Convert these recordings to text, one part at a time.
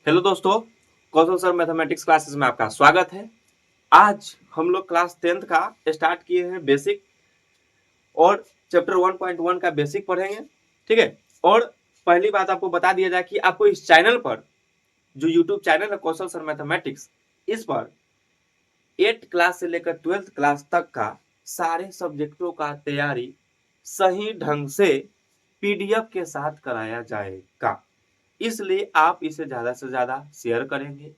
Hello दोस्तों, कौशल sir mathematics classes में आपका स्वागत है। आज हम लोग क्लास 10th का स्टार्ट किए हैं बेसिक और चैप्टर 1.1 का बेसिक पढ़ेंगे। ठीक है। और पहली बात आपको बता दिया जाए कि आपको इस चैनल पर जो यूट्यूब चैनल है कौशल सर मैथमेटिक्स, इस पर 8th क्लास से लेकर 12th क्लास तक का सारे सब्जेक्टों का तैयारी सही ढंग से पीडीएफ के साथ कराया जाएगा। इसलिए आप इसे ज्यादा से ज्यादा शेयर करेंगे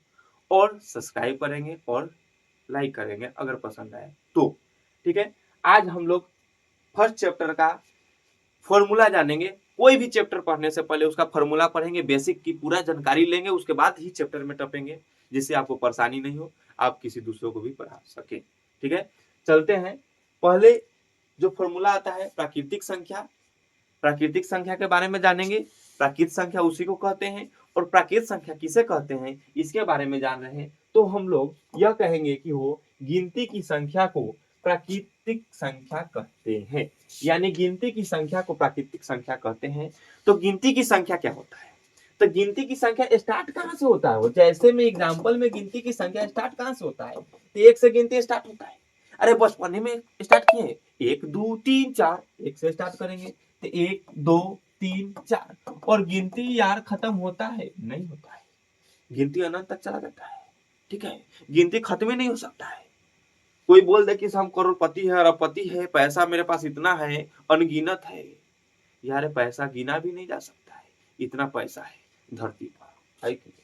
और सब्सक्राइब करेंगे और लाइक करेंगे अगर पसंद आए तो। ठीक है। आज हम लोग फर्स्ट चैप्टर का फॉर्मूला जानेंगे। कोई भी चैप्टर पढ़ने से पहले उसका फॉर्मूला पढ़ेंगे, बेसिक की पूरा जानकारी लेंगे, उसके बाद ही चैप्टर में टपेंगे, जिससे आपको परेशानी नहीं हो, आप किसी दूसरों को भी पढ़ा सके। ठीक है। चलते हैं। पहले जो फॉर्मूला आता है प्राकृतिक संख्या, प्राकृतिक संख्या के बारे में जानेंगे। प्राकृतिक संख्या उसी को कहते हैं और प्राकृतिक संख्या किसे कहते हैं इसके बारे में जान रहे हैं तो हम लोग यह कहेंगे कि वो गिनती की संख्या को प्राकृतिक संख्या कहते हैं। यानी गिनती की संख्या को प्राकृतिक संख्या कहते हैं। तो गिनती की संख्या क्या होता है? तो गिनती की संख्या स्टार्ट कहाँ से होता है? वो जैसे में एग्जाम्पल में गिनती की संख्या स्टार्ट कहाँ से होता है? तो एक से गिनती स्टार्ट होता है। अरे बचपन में स्टार्ट किए 1 2 3 4, एक से स्टार्ट करेंगे तो 1 2 3 4। और गिनती यार खत्म होता है? नहीं होता है, गिनती अनंत तक चला जाता है। ठीक है। गिनती खत्म ही नहीं हो सकता है। कोई बोल दे कि हम करोड़पति है, अरबपति है, पैसा मेरे पास इतना है, अनगिनत है। यार पैसा गिना भी नहीं जा सकता है, इतना पैसा है धरती पर, है कि नहीं?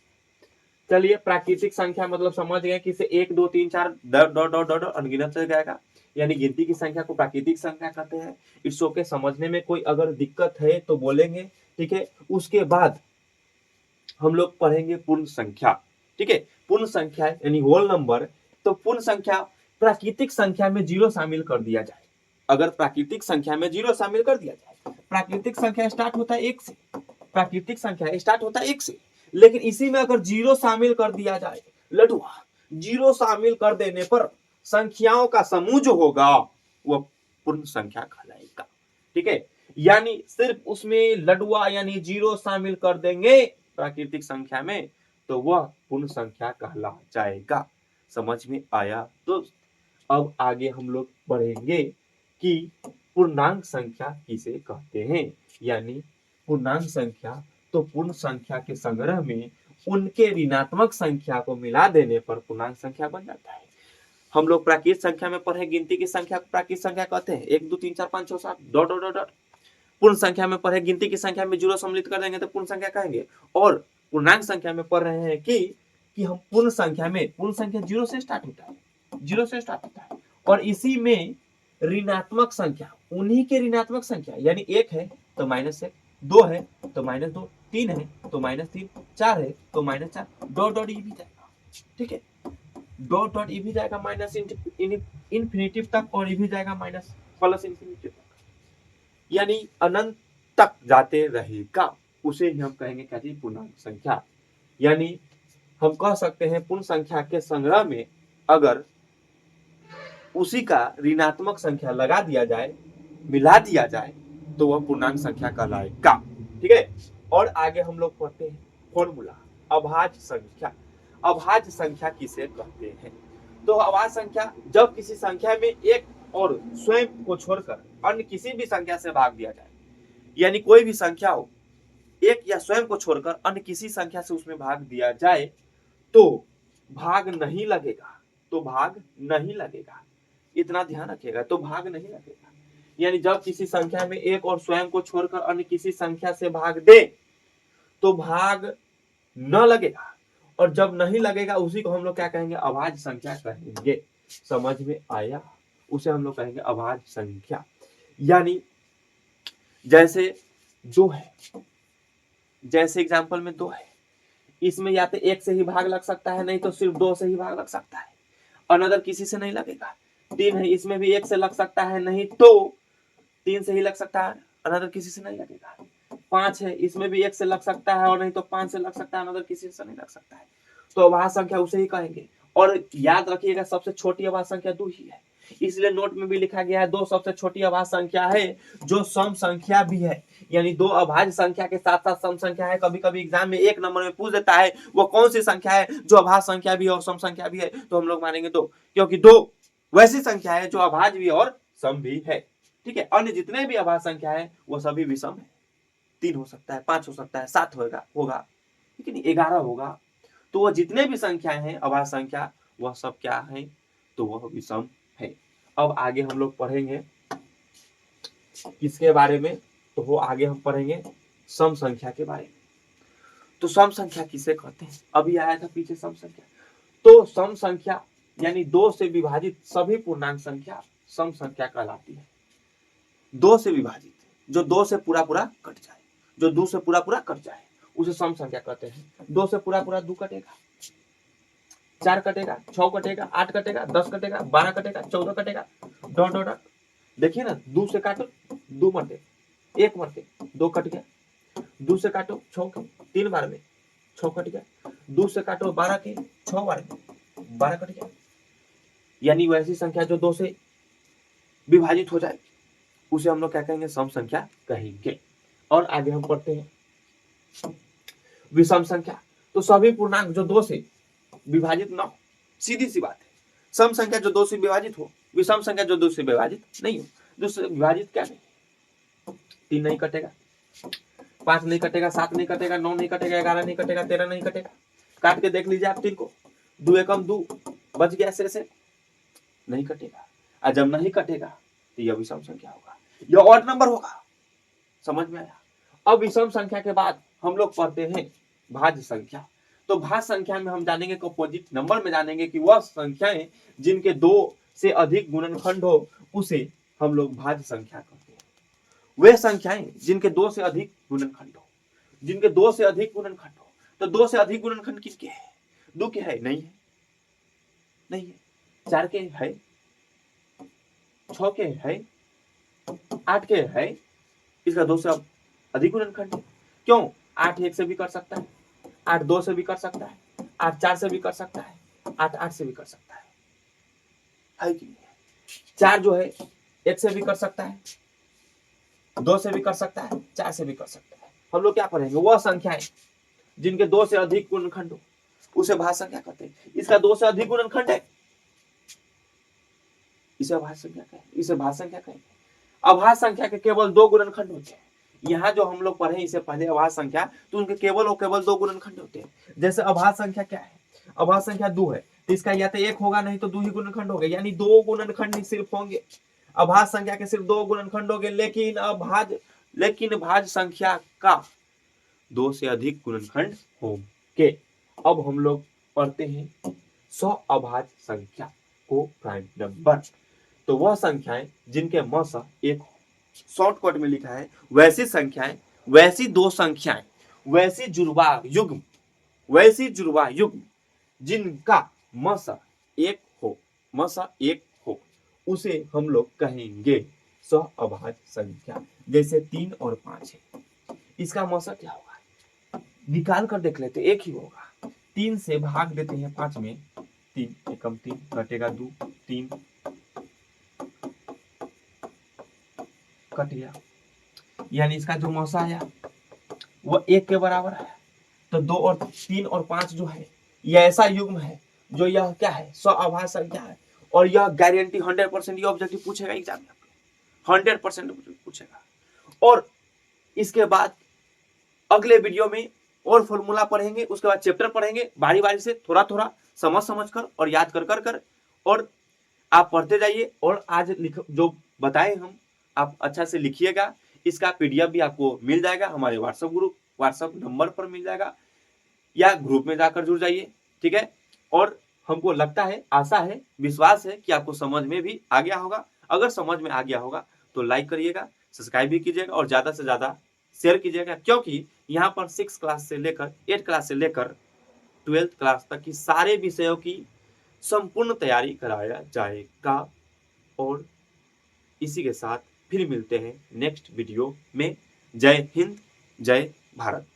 चलिए, प्राकृतिक संख्या मतलब समझ गए कि इसे 1 2 3 4 डॉट डॉट डॉट डॉट अनगिनत चल जाएगा। यानी गिनती की संख्या को प्राकृतिक संख्या कहते हैं। इट्स ओके, समझने में कोई अगर दिक्कत है तो बोलेंगे। ठीक है। उसके बाद हम लोग पढ़ेंगे पूर्ण संख्या। ठीक है। पूर्ण संख्या यानी होल नंबर। तो पूर्ण संख्या प्राकृतिक संख्या में जीरो शामिल कर दिया जाए। अगर प्राकृतिक संख्या में जीरो शामिल कर दिया जाए, प्राकृतिक संख्या स्टार्ट होता है 1 से, प्राकृतिक संख्या स्टार्ट होता है 1 से, लेकिन इसी में अगर जीरो शामिल कर दिया जाए, लडुआ, जीरो शामिल कर देने पर संख्याओं का समूह जो होगा वह पूर्ण संख्या कहलाएगा। ठीक है। यानी सिर्फ उसमें लडुआ यानी जीरो शामिल कर देंगे प्राकृतिक संख्या में तो वह पूर्ण संख्या कहला जाएगा। समझ में आया दोस्त? अब आगे हम लोग पढ़ेंगे कि पूर्णांक संख्या किसे कहते हैं। यानी पूर्णांक संख्या तो पूर्ण संख्या के संग्रह में उनके ऋणात्मक संख्या को मिला देने पर पूर्णांक संख्या बन जाता है। हम लोग प्राकृतिक संख्या में पढ़े गिनती की संख्या को प्राकृतिक संख्या कहते हैं, 1 2 3 4 5 6 7 डॉट डॉट डॉट डॉट। पूर्ण संख्या में पढ़े गिनती की संख्या में जीरो सम्मिलित कर देंगे तो पूर्ण संख्या कहेंगे। और पूर्णांक संख्या में पढ़ रहे हैं कि हम पूर्ण संख्या में, पूर्ण संख्या जीरो से स्टार्ट होता है, जीरो से स्टार्ट होता है और इसी में ऋणात्मक संख्या, उन्हीं के ऋणात्मक संख्या यानी 1 है तो -1, 2 है तो -2, 3 है तो -3, 4 है तो -4, डॉट डॉट ई भी जाएगा। ठीक है। डॉट डॉट ई भी जाएगा माइनस इन्फिनिटिव तक और ई भी जाएगा माइनस प्लस इन्फिनिटिव तक, यानी अनंत तक जाते रहेगा। उसे ही हम कहेंगे क्या जी? पूर्णांक संख्या। यानी हम कह सकते हैं पूर्ण संख्या के संग्रह में अगर उसी का ऋणात्मक संख्या लगा दिया जाए, मिला दिया जाए तो वह पूर्णांक संख्या कहलाएगा। ठीक है। और आगे हम लोग पढ़ते हैं फॉर्मूला, अभाज्य संख्या। अभाज्य संख्या किसे कहते हैं? तो अभाज्य संख्या जब किसी संख्या में एक और स्वयं को छोड़कर अन्य किसी भी संख्या से भाग दिया जाए, यानी कोई भी संख्या हो, एक या स्वयं को छोड़कर अन्य किसी संख्या से उसमें भाग दिया जाए तो भाग नहीं लगेगा, तो भाग नहीं लगेगा, इतना ध्यान रखिएगा, तो भाग नहीं लगेगा। यानी जब किसी संख्या में एक और स्वयं को छोड़कर अन्य किसी संख्या से भाग दे तो भाग न लगेगा, और जब नहीं लगेगा उसी को हम लोग क्या कहेंगे? अभाज्य संख्या कहेंगे। समझ में आया? उसे हम लोग कहेंगे अभाज्य संख्या। यानी जैसे दो है, जैसे एग्जाम्पल में 2 है, इसमें या तो 1 से ही भाग लग सकता है, नहीं तो सिर्फ 2 से ही भाग लग सकता है, अनदर किसी से नहीं लगेगा। 3 है, इसमें भी 1 से लग सकता है, नहीं तो 3 से ही लग सकता है, अनदर किसी से नहीं लगेगा। 5 है, इसमें भी 1 से लग सकता है और नहीं तो 5 से लग सकता है, अनदर किसी से नहीं लग सकता है। तो अभाज्य संख्या उसे ही कहेंगे। और याद रखिएगा सबसे छोटी अभाज्य संख्या 2 ही है। इसलिए नोट में भी लिखा गया है 2 सबसे छोटी अभाज्य संख्या है जो सम संख्या भी है, यानी 2 अभाज्य संख्या के साथ साथ सम संख्या है। कभी कभी एग्जाम में 1 नंबर में पूछ देता है वो कौन सी संख्या है जो अभाज्य संख्या भी है और सम संख्या भी है, तो हम लोग मानेंगे 2, क्योंकि 2 वैसी संख्या है जो अभाज्य भी और सम भी है। ठीक है, अन्य जितने भी अभाज्य संख्या है वो सभी विषम है। 3 हो सकता है, 5 हो सकता है, 7 होगा लेकिन 11 होगा, तो वह जितने भी संख्या है अभाज्य संख्या वह सब क्या है, तो वह विषम है। अब आगे हम लोग पढ़ेंगे किसके बारे में, तो वो आगे हम पढ़ेंगे सम संख्या के बारे में। तो सम संख्या किसे कहते हैं, अभी आया था पीछे सम संख्या। तो सम संख्या यानी 2 से विभाजित सभी पूर्णांक संख्या सम संख्या कहलाती है। 2 से विभाजित, जो 2 से पूरा कट जाए, जो 2 से पूरा कट जाए उसे सम संख्या कहते हैं। 2 से पूरा 2 कटेगा, 4 कटेगा, 6 कटेगा, 8 कटेगा, 10 कटेगा, 12 कटेगा, 14 कटेगा, डॉट डॉट। देखिए ना, 2 से काटो 2 मरते, 1 मरते, 2 कट गया। 2 से काटो 6 के 3 बार में 6 कट गया। 2 से काटो 12 के 6 बार में 12 कट गया। यानी वैसी संख्या जो 2 से विभाजित हो जाए उसे हम लोग क्या कहेंगे, सम संख्या कहेंगे। और आगे हम पढ़ते हैं विषम संख्या। तो सभी पूर्णांक जो 2 से विभाजित ना हो, सीधी सी बात है। सम संख्या जो 2 से विभाजित हो, विषम संख्या जो 2 से विभाजित नहीं हो। 2 से विभाजित क्या नहीं, 3 नहीं कटेगा, 5 नहीं कटेगा, 7 नहीं कटेगा, 9 नहीं कटेगा, 11 नहीं कटेगा, 13 नहीं कटेगा। काट के देख लीजिए आप 3 को, 2 एकम 2 बच गया, से नहीं कटेगा। और जब नहीं कटेगा तो यह विषम संख्या होगा, यह ऑड नंबर होगा। समझ में आया। अब विषम संख्या के बाद हम लोग पढ़ते हैं भाज्य संख्या। तो भाज्य संख्या में हम जानेंगे, कंपोजिट नंबर में जानेंगे कि वह संख्याएं जिनके 2 से अधिक गुणनखंड हो उसे हम लोग भाज्य संख्या कहते हैं। वे संख्याएं जिनके 2 से अधिक गुणनखंड हो, जिनके 2 से अधिक गुणनखंड हो। तो 2 से अधिक गुणनखंड किसके है, 2 के है, नहीं है, नहीं है, 4 के है, 6 के है, 8 के है, इसका 2 से अब अधिक गुणनखंड है। क्यों, 8 1 से भी कर सकता है, 8 2 से भी कर सकता है, 8 4 से भी कर सकता है, 8 8 से भी कर सकता है कि नहीं? 4 जो है 1 से भी कर सकता है, 2 से भी कर सकता है, 4 से भी कर सकता है। हम लोग क्या पढ़ेंगे, वह संख्याएं जिनके 2 से अधिक गुणनखंड हो उसे भाज्य संख्या कहते हैं। इसका 2 से अधिक गुणनखंड है, इसे अभाज्य संख्या कहेंगे, इसे भाज्य संख्या कहेंगे। अभाज्य संख्या के केवल 2 गुणनखंड होते हैं। यहाँ जो हम लोग पढ़े इससे पहले अभाज्य संख्या, तो उनके केवल और केवल 2 गुणनखंड होते हैं। जैसे अभाज्य संख्या क्या है, अभाज्य संख्या 2 है तो इसका या तो 1 होगा नहीं तो 2 ही गुणनखंड होंगे, यानी 2 गुणनखंड ही सिर्फ होंगे। अभाज्य संख्या के सिर्फ 2 गुणनखंड होंगे, लेकिन भाज्य संख्या का 2 से अधिक गुणनखंड होंगे। अब हम लोग पढ़ते हैं सअभाज्य संख्या को प्राइम नंबर। तो वह संख्याएं जिनके मसा 1 हो, शॉर्टकट में लिखा है वैसी संख्याएं, वैसी 2 संख्याएं, वैसी जुड़वा युग्म जिनका मसा 1 हो, उसे हम लोग कहेंगे सअभाज्य संख्या। जैसे 3 और 5 है, इसका मसा क्या होगा, निकाल कर देख लेते, 1 ही होगा। 3 से भाग देते हैं 5 में, 3 एकम 3 कटेगा 2, 3 कट गया, यानी इसका जो मौसा आया वो 1 के बराबर है। तो 2 और 3 और 5 जो है यह ऐसा युग्म है जो यह क्या है, सअभाज्य संख्या है। और यह गारंटी 100% ये ऑब्जेक्टिव पूछेगा एग्जाम में, 100% पूछेगा। और इसके बाद अगले वीडियो में और फॉर्मूला पढ़ेंगे, उसके बाद चैप्टर पढ़ेंगे बारी बारी से, थोड़ा थोड़ा समझ कर और याद कर और आप पढ़ते जाइए। और आज जो बताए हम आप अच्छा से लिखिएगा। इसका पीडीएफ भी आपको मिल जाएगा हमारे व्हाट्सएप नंबर पर मिल जाएगा, या ग्रुप में जाकर जुड़ जाइए, ठीक है। और हमको लगता है, आशा है, विश्वास है कि आपको समझ में भी आ गया होगा। अगर समझ में आ गया होगा तो लाइक करिएगा, सब्सक्राइब भी कीजिएगा और ज़्यादा से ज़्यादा शेयर कीजिएगा, क्योंकि यहाँ पर 6 क्लास से लेकर 8 क्लास से लेकर 12th क्लास तक की सारे विषयों की संपूर्ण तैयारी कराया जाएगा। और इसी के साथ फिर मिलते हैं नेक्स्ट वीडियो में। जय हिंद, जय भारत।